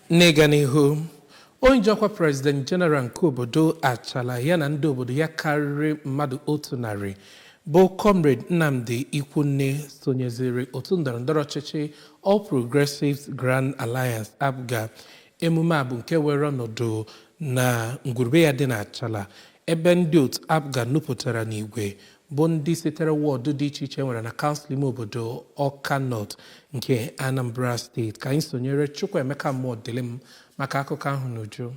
N'ịga n'ihu, onye njikwa President General nke obodo Achala ya na ndị obodo ya karịrị mmadụ 100 bụ Comrade Nnamdi Ikwunne sonyeziri otu ndọrọndọrọ ọchịchị All Progressives Grand Alliance APGA. Emume a bụ nke were ọnọdụ na ngwurube ya dị n'Achala, ebe ndị otu APGA nupụtara n'igwe bụ ndị sitere wọdụ dị iche iche nwere na kansụl ime obodo Ọka North nke Anambra steeti. Ka anyị sonyere Chukwuemeka Mmụọdịlịm maka akụkọ ahụ n'uju.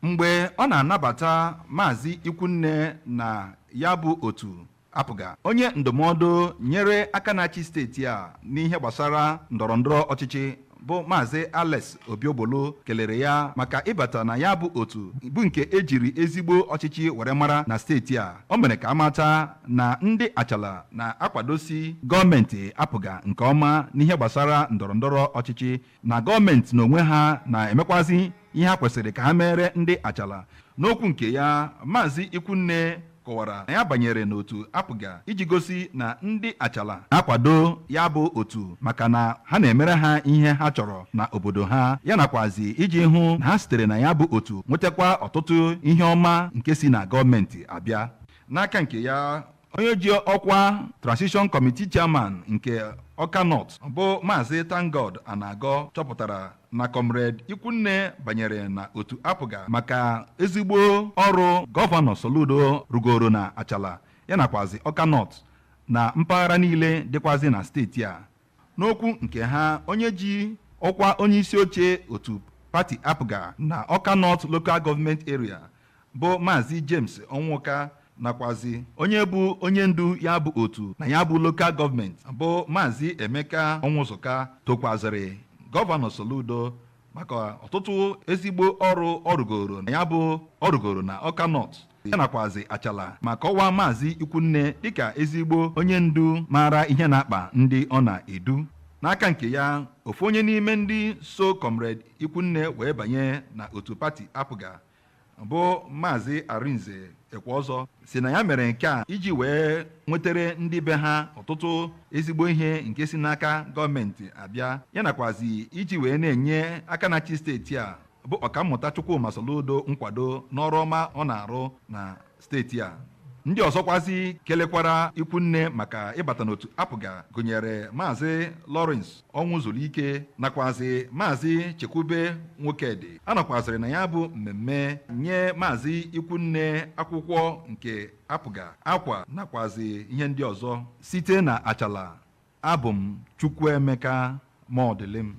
Mgbe ọ na-anabata Maazị Ikwunne na ya bụ otu APGA, onye ndụmọdụ nyere aka na-achị steeti a n'ihe gbasara ndọrọndọrọ ọchịchị bụ Maazị Alex Obiobolo kelere ya maka ịbata na ya bụ otu bụ nke ejiri ezigbo ọchịchị were mara na steeti a. O mere ka amata na ndị Achala na-akwadosi gọọmenti APGA nke ọma n'ihe gbasara ndọrọndọrọ ọchịchị, na gọọmenti n'onwe ha na-emekwazi ihe ha kwesịrị ka ha mere ndị Achala. N'okwu nke ya, Maazị Ikwunne kọwara na ya banyere n'otu APGA iji gosi na ndị Achala na-akwado ya bụ otu maka na ha na-emere ha ihe ha chọrọ na obodo ha, ya nakwazi iji hụ na ha sitere na ya bụ otu nwetakwa ọtụtụ ihe ọma nke si na gọọmenti abịa. N'aka nke ya, onye ji ọkwa Transition Committee Chairman nke Ọka North bụ Maazị Tangod Anagọ chọpụtara na Comrade Ikwunne banyere na otu APGA maka ezigbo ọrụ Gọvanọ Soludo rugoro na Achala ya nakwazi Ọka North na mpaghara niile dịkwazi na steeti a. N'okwu nke ha, onye ji ọkwa onye isi oche otu pati APGA na Ọka North Local Government Area bụ Maazị James Onwuka nakwazi onye bụ onye ndu ya bụ otu na ya bụ local gọọmenti bụ Maazị Emeka Onwuzuka tokwaziri Gọvanọ Soludo maka ọtụtụ ezigbo ọrụ ọrụgoro na ya bụ ọrụgoro na Ọka North ya nakwazi Achala, ma kọwaa Maazị Ikwunne dịka ezigbo onye ndu maara ihe na-akpa ndị ọ na-edu. N'aka nke ya, ofu onye n'ime ndị so Comrade Ikwunne wee banye na otu pati APGA bụ Maazị Arinze Ekweọzọ si na ya mere nke a iji wee nwetere ndị be ha ọtụtụ ezigbo ihe nke si n'aka gọọmenti abịa, ya nakwazi iji wee na-enye aka na-achị steeti a bụ Ọkammụta Chukwuma Soludo nkwado n'ọrụ ọma ọ na-arụ na steeti a. Ndị ọzọkwazi kelekwara Ikwunne maka ịbata n'otu APGA gụnyere Maazị Lawrence Ọnwụzulike nakwazi Maazị Chekwube Nwokedi. A nọkwaziri na ya bụ mmemme nye Maazị Ikwunne akwụkwọ nke APGA, akwa nakwazi ihe ndị ọzọ site na Achala. Abụ m Chukwuemeka Mmụọdịlịm.